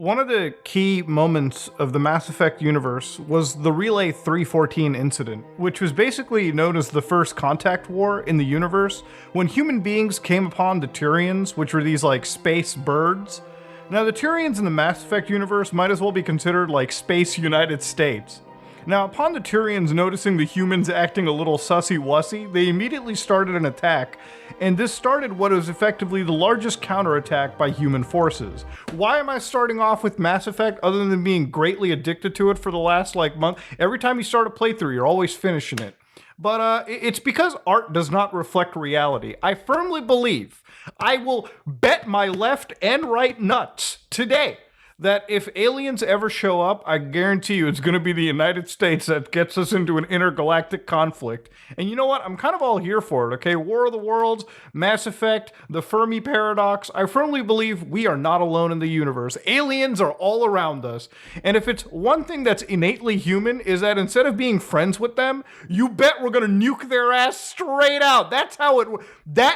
One of the key moments of the Mass Effect universe was the Relay 314 incident, which was basically known as the first contact war in the universe, when human beings came upon the Turians, which were these like space birds. Now the Turians in the Mass Effect universe might as well be considered like space United States. Now, upon the Turians noticing the humans acting a little sussy-wussy, they immediately started an attack, and this started what was effectively the largest counterattack by human forces. Why am I starting off with Mass Effect other than being greatly addicted to it for the last month? Every time you start a playthrough, you're always finishing it. But it's because art does not reflect reality. I firmly believe, I will bet my left and right nuts today, that if aliens ever show up, I guarantee you it's going to be the United States that gets us into an intergalactic conflict. And you know what? I'm kind of all here for it, okay? War of the Worlds, Mass Effect, the Fermi Paradox. I firmly believe we are not alone in the universe. Aliens are all around us. And if it's one thing that's innately human, is that instead of being friends with them, you bet we're going to nuke their ass straight out. That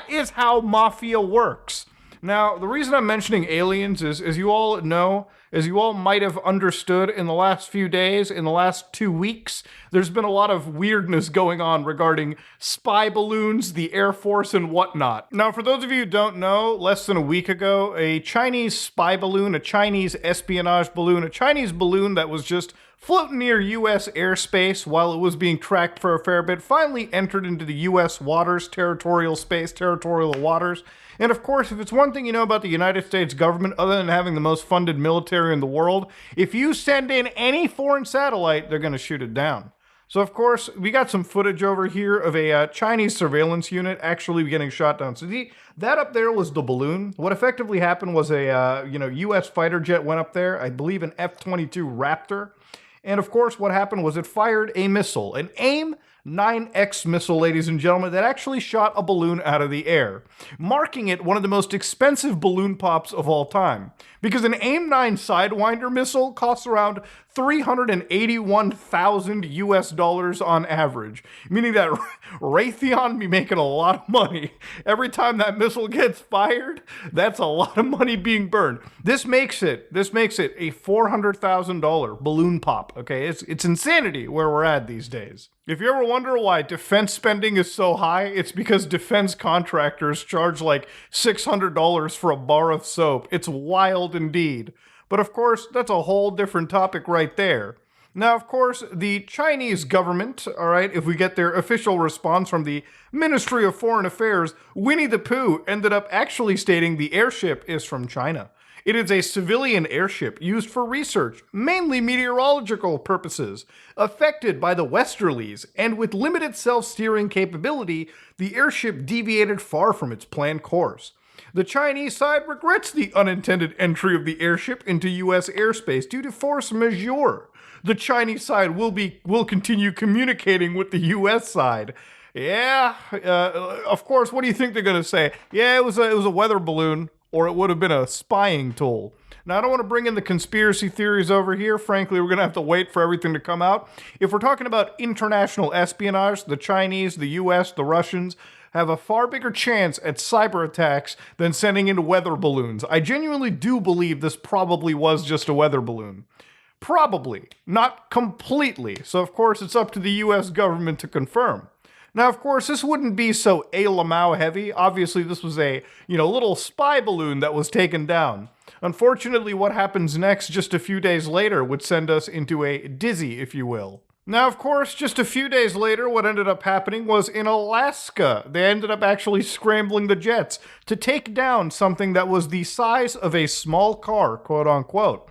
is how Mafia works. Now, the reason I'm mentioning aliens is, as you all know, as you all might have understood in the last few days, in the last 2 weeks, there's been a lot of weirdness going on regarding spy balloons, the Air Force, and whatnot. Now, for those of you who don't know, less than a week ago, a Chinese spy balloon, a Chinese espionage balloon, a Chinese balloon that was just floating near U.S. airspace while it was being tracked for a fair bit, finally entered into the U.S. waters, territorial space, territorial waters. And of course, if it's one thing you know about the United States government, other than having the most funded military in the world, if you send in any foreign satellite, they're going to shoot it down. So of course, we got some footage over here of a Chinese surveillance unit actually getting shot down. So that up there was the balloon. What effectively happened was a U.S. fighter jet went up there, I believe an F-22 Raptor. And of course, what happened was it fired a missile, an AIM-9X missile, ladies and gentlemen, that actually shot a balloon out of the air, marking it one of the most expensive balloon pops of all time. Because an AIM-9 Sidewinder missile costs around $381,000 US on average, meaning that Raytheon be making a lot of money. Every time that missile gets fired, that's a lot of money being burned. This makes it a $400,000 balloon pop, okay? It's insanity where we're at these days. If you ever wonder why defense spending is so high, it's because defense contractors charge like $600 for a bar of soap. It's wild indeed. But of course, that's a whole different topic right there. Now, of course, the Chinese government, all right, if we get their official response from the Ministry of Foreign Affairs, Winnie the Pooh ended up actually stating the airship is from China. It is a civilian airship used for research, mainly meteorological purposes, affected by the westerlies, and with limited self-steering capability, the airship deviated far from its planned course. The Chinese side regrets the unintended entry of the airship into U.S. airspace due to force majeure. The Chinese side will continue communicating with the U.S. side. Yeah, of course, what do you think they're going to say? Yeah, it was a weather balloon, or it would have been a spying tool. Now, I don't want to bring in the conspiracy theories over here. Frankly, we're going to have to wait for everything to come out. If we're talking about international espionage, the Chinese, the U.S., the Russians have a far bigger chance at cyber attacks than sending in weather balloons. I genuinely do believe this probably was just a weather balloon. Probably, not completely. So, of course, it's up to the U.S. government to confirm. Now, of course, this wouldn't be so Lamau heavy. Obviously, this was a, little spy balloon that was taken down. Unfortunately, what happens next just a few days later would send us into a dizzy, if you will. Now, of course, just a few days later, what ended up happening was in Alaska, they ended up actually scrambling the jets to take down something that was the size of a small car, quote unquote.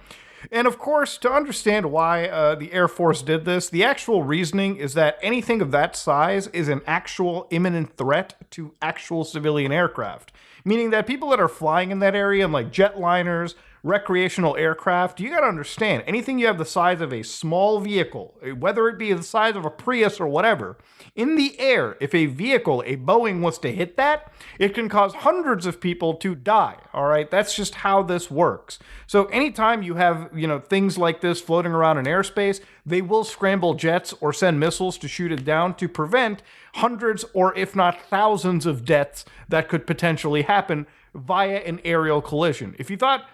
And of course, to understand why the Air Force did this, the actual reasoning is that anything of that size is an actual imminent threat to actual civilian aircraft. Meaning that people that are flying in that area, like jetliners, recreational aircraft, you gotta understand, anything you have the size of a small vehicle, whether it be the size of a Prius or whatever, in the air, if a vehicle, a Boeing, wants to hit that, it can cause hundreds of people to die, all right? That's just how this works. So anytime you have, things like this floating around in airspace, they will scramble jets or send missiles to shoot it down to prevent hundreds or if not thousands of deaths that could potentially happen via an aerial collision. If you thought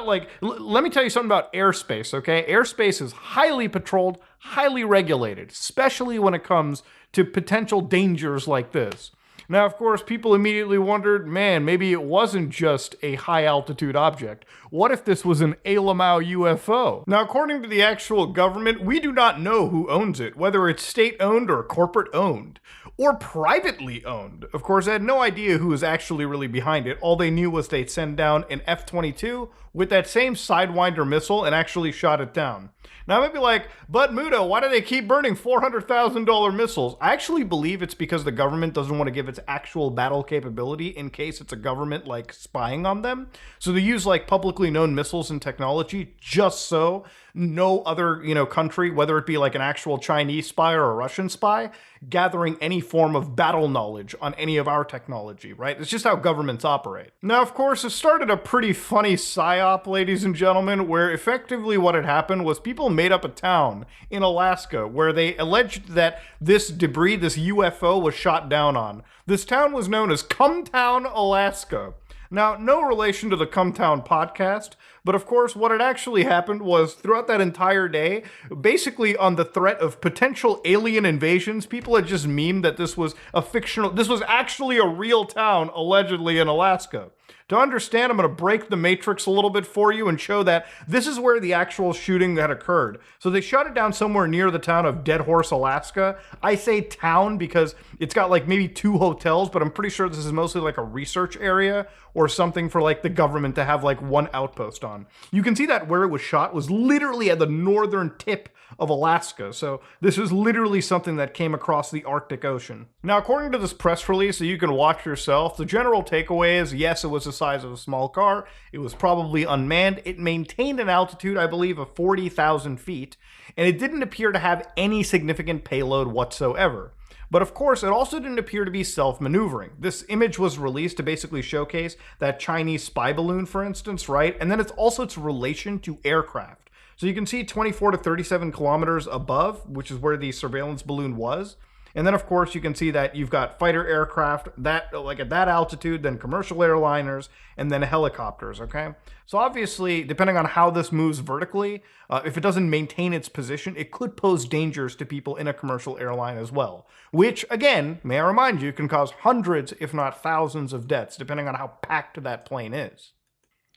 like, let me tell you something about airspace, okay? Airspace is highly patrolled, highly regulated, especially when it comes to potential dangers like this. Now, of course, people immediately wondered, man, maybe it wasn't just a high-altitude object. What if this was an Alamau UFO? Now, according to the actual government, we do not know who owns it, whether it's state-owned or corporate-owned, or privately owned. Of course, I had no idea who was actually really behind it. All they knew was they'd send down an F-22 with that same Sidewinder missile and actually shot it down. Now, I might be like, but Mudo, why do they keep burning $400,000 missiles? I actually believe it's because the government doesn't want to give its actual battle capability in case it's a government, like, spying on them. So they use, like, publicly known missiles and technology just so no other, country, whether it be like an actual Chinese spy or a Russian spy, gathering any form of battle knowledge on any of our technology, right? It's just how governments operate. Now, of course, it started a pretty funny psyop, ladies and gentlemen, where effectively what had happened was people made up a town in Alaska where they alleged that this debris, this UFO, was shot down on. This town was known as Cumtown, Alaska. Now, no relation to the Cumtown podcast, but of course, what had actually happened was throughout that entire day, basically on the threat of potential alien invasions, people had just memed that this was actually a real town, allegedly in Alaska. To understand, I'm going to break the matrix a little bit for you and show that this is where the actual shooting had occurred. So they shot it down somewhere near the town of Dead Horse, Alaska. I say town because it's got like maybe 2 hotels, but I'm pretty sure this is mostly like a research area or something for like the government to have like one outpost on. You can see that where it was shot was literally at the northern tip of Alaska. So this is literally something that came across the Arctic Ocean. Now, according to this press release that you can watch yourself, the general takeaway is, yes, it was the size of a small car. It was probably unmanned. It maintained an altitude, I believe, of 40,000 feet, and it didn't appear to have any significant payload whatsoever. But of course, it also didn't appear to be self-maneuvering. This image was released to basically showcase that Chinese spy balloon, for instance, right? And then it's also its relation to aircraft. So you can see 24 to 37 kilometers above, which is where the surveillance balloon was. And then, of course, you can see that you've got fighter aircraft that, like at that altitude, then commercial airliners, and then helicopters, okay? So obviously, depending on how this moves vertically, if it doesn't maintain its position, it could pose dangers to people in a commercial airline as well. Which, again, may I remind you, can cause hundreds, if not thousands of deaths, depending on how packed that plane is.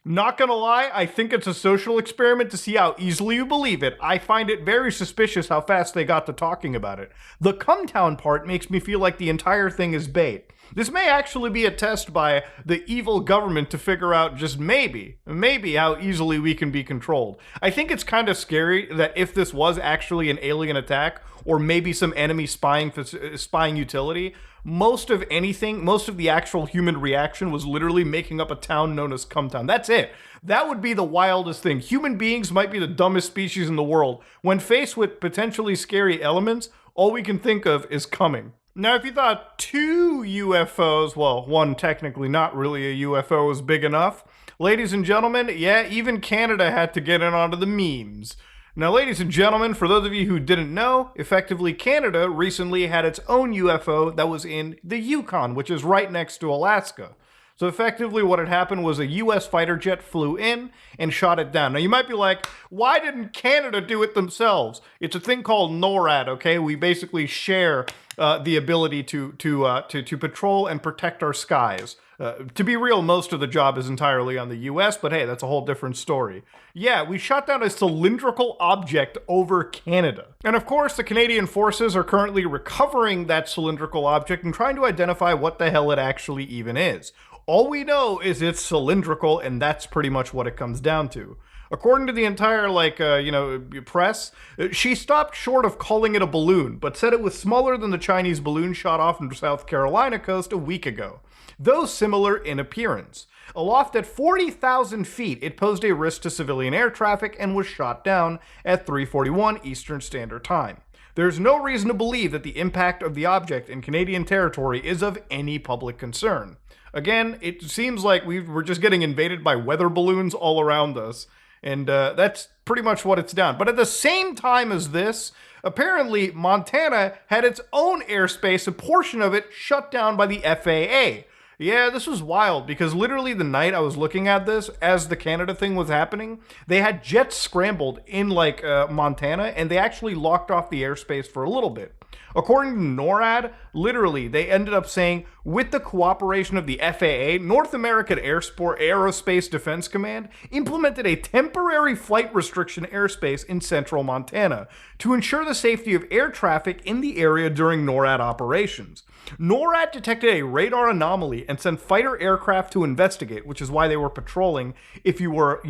Not gonna lie, I think it's a social experiment to see how easily you believe it. I find it very suspicious how fast they got to talking about it. The Cumtown part makes me feel like the entire thing is bait. This may actually be a test by the evil government to figure out just maybe how easily we can be controlled. I think it's kind of scary that if this was actually an alien attack, or maybe some enemy spying utility, most of the actual human reaction was literally making up a town known as Cumtown. That's it. That would be the wildest thing. Human beings might be the dumbest species in the world. When faced with potentially scary elements, all we can think of is coming. Now, if you thought 2 UFOs, well, one technically not really a UFO, was big enough, ladies and gentlemen, yeah, even Canada had to get in onto the memes. Now, ladies and gentlemen, for those of you who didn't know, effectively Canada recently had its own UFO that was in the Yukon, which is right next to Alaska. So effectively what had happened was a US fighter jet flew in and shot it down. Now you might be like, why didn't Canada do it themselves? It's a thing called NORAD, okay? We basically share the ability to patrol and protect our skies. To be real, most of the job is entirely on the US, but hey, that's a whole different story. Yeah, we shot down a cylindrical object over Canada. And of course, the Canadian forces are currently recovering that cylindrical object and trying to identify what the hell it actually even is. All we know is it's cylindrical, and that's pretty much what it comes down to. According to the entire, press, she stopped short of calling it a balloon, but said it was smaller than the Chinese balloon shot off from the South Carolina coast a week ago, though similar in appearance. Aloft at 40,000 feet, it posed a risk to civilian air traffic and was shot down at 3:41 Eastern Standard Time. There's no reason to believe that the impact of the object in Canadian territory is of any public concern. Again, it seems like we're just getting invaded by weather balloons all around us, and that's pretty much what it's done. But at the same time as this, apparently Montana had its own airspace, a portion of it shut down by the FAA. Yeah, this was wild because literally the night I was looking at this, as the Canada thing was happening, they had jets scrambled in like Montana, and they actually locked off the airspace for a little bit. According to NORAD, literally, they ended up saying, with the cooperation of the FAA, North American Aerospace Defense Command implemented a temporary flight restriction airspace in central Montana to ensure the safety of air traffic in the area during NORAD operations. NORAD detected a radar anomaly and sent fighter aircraft to investigate, which is why they were patrolling if you were,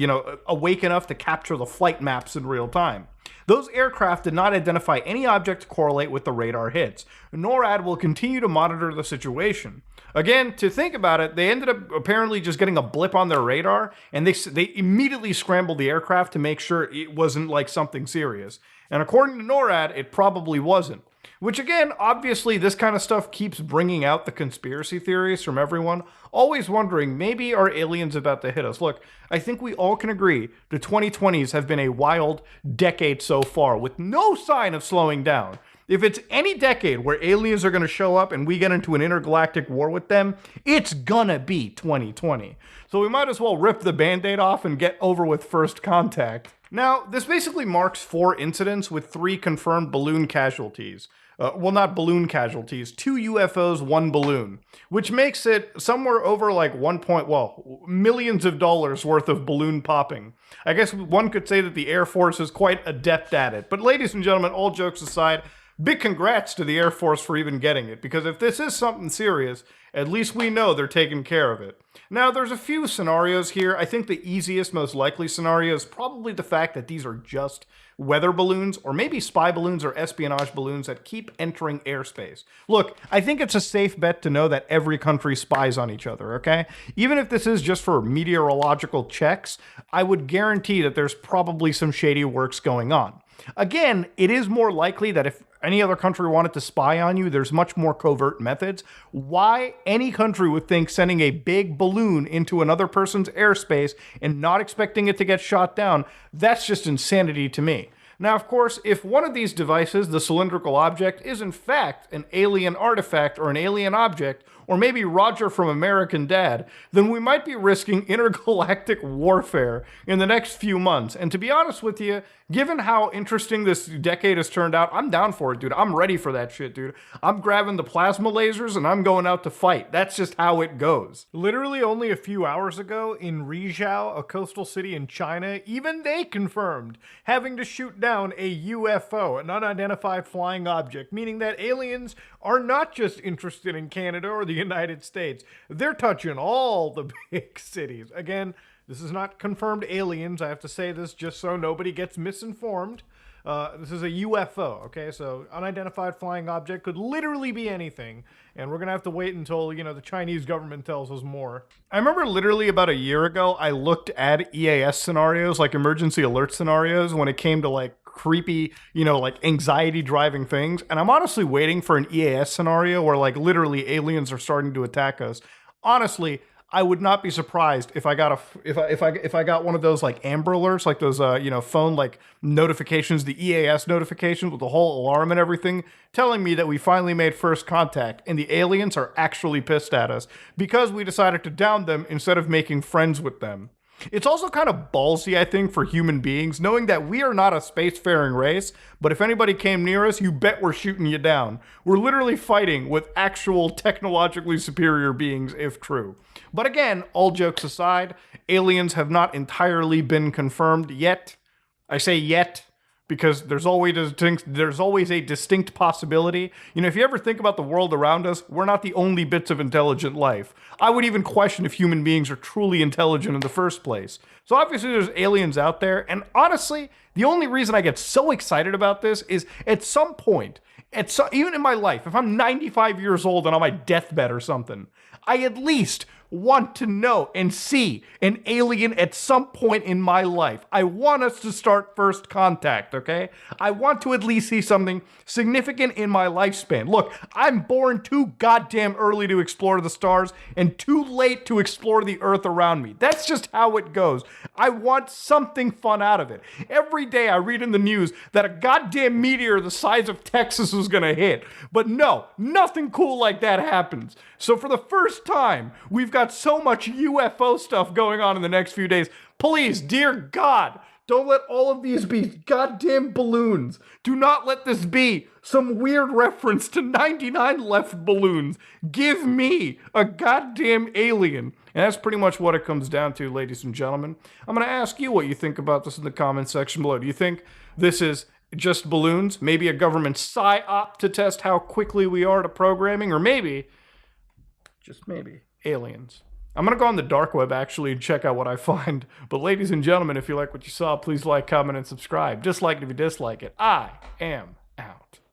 awake enough to capture the flight maps in real time. Those aircraft did not identify any object to correlate with the radar hits. NORAD will continue to monitor the situation. Again, to think about it, they ended up apparently just getting a blip on their radar, and they immediately scrambled the aircraft to make sure it wasn't like something serious. And according to NORAD, it probably wasn't. Which again, obviously this kind of stuff keeps bringing out the conspiracy theories from everyone, always wondering, maybe are aliens about to hit us? Look, I think we all can agree the 2020s have been a wild decade so far, with no sign of slowing down. If it's any decade where aliens are going to show up and we get into an intergalactic war with them, it's gonna be 2020. So we might as well rip the band-aid off and get over with first contact. Now, this basically marks 4 incidents with 3 confirmed balloon casualties. Not balloon casualties, 2 UFOs, 1 balloon, which makes it somewhere over like millions of dollars worth of balloon popping. I guess one could say that the Air Force is quite adept at it. But ladies and gentlemen, all jokes aside, big congrats to the Air Force for even getting it, because if this is something serious, at least we know they're taking care of it. Now, there's a few scenarios here. I think the easiest, most likely scenario is probably the fact that these are just weather balloons, or maybe spy balloons or espionage balloons that keep entering airspace. Look, I think it's a safe bet to know that every country spies on each other, okay? Even if this is just for meteorological checks, I would guarantee that there's probably some shady works going on. Again, it is more likely that if any other country wanted to spy on you, there's much more covert methods. Why any country would think sending a big balloon into another person's airspace and not expecting it to get shot down, that's just insanity to me. Now, of course, if one of these devices, the cylindrical object, is in fact an alien artifact or an alien object, or maybe Roger from American Dad, then we might be risking intergalactic warfare in the next few months. And to be honest with you, given how interesting this decade has turned out, I'm down for it, dude. I'm ready for that shit, dude. I'm grabbing the plasma lasers and I'm going out to fight. That's just how it goes. Literally only a few hours ago in Rizhao, a coastal city in China, even they confirmed having to shoot down a UFO, an unidentified flying object, meaning that aliens are not just interested in Canada or the United States. They're touching all the big cities. Again, this is not confirmed aliens. I have to say this just so nobody gets misinformed. This is a UFO, okay? So unidentified flying object could literally be anything. And we're going to have to wait until, the Chinese government tells us more. I remember literally about a year ago, I looked at EAS scenarios, like emergency alert scenarios, when it came to like creepy, like anxiety driving things. And I'm honestly waiting for an EAS scenario where like literally aliens are starting to attack us. Honestly, I would not be surprised if I got if I got one of those like Amber Alerts, like those phone like notifications, the EAS notifications with the whole alarm and everything, telling me that we finally made first contact and the aliens are actually pissed at us because we decided to down them instead of making friends with them. It's also kind of ballsy, I think, for human beings, knowing that we are not a spacefaring race, but if anybody came near us, you bet we're shooting you down. We're literally fighting with actual technologically superior beings, if true. But again, all jokes aside, aliens have not entirely been confirmed yet. I say yet, because there's always a distinct possibility. If you ever think about the world around us, we're not the only bits of intelligent life. I would even question if human beings are truly intelligent in the first place. So obviously there's aliens out there, and honestly, the only reason I get so excited about this is at some point, even in my life, if I'm 95 years old and on my deathbed or something, I at least want to know and see an alien at some point in my life. I want us to start first contact, okay? I want to at least see something significant in my lifespan. Look, I'm born too goddamn early to explore the stars and too late to explore the earth around me. That's just how it goes. I want something fun out of it. Every day I read in the news that a goddamn meteor the size of Texas is gonna hit. But no, nothing cool like that happens. So for the first time, we've got so much UFO stuff going on in the next few days. Please, dear God, don't let all of these be goddamn balloons. Do not let this be some weird reference to 99 left balloons. Give me a goddamn alien. And that's pretty much what it comes down to, ladies and gentlemen. I'm going to ask you what you think about this in the comment section below. Do you think this is just balloons? Maybe a government psyop to test how quickly we are to programming? Or maybe, just maybe, aliens? I'm going to go on the dark web, actually, and check out what I find. But ladies and gentlemen, if you like what you saw, please like, comment, and subscribe. Dislike it if you dislike it. I am out.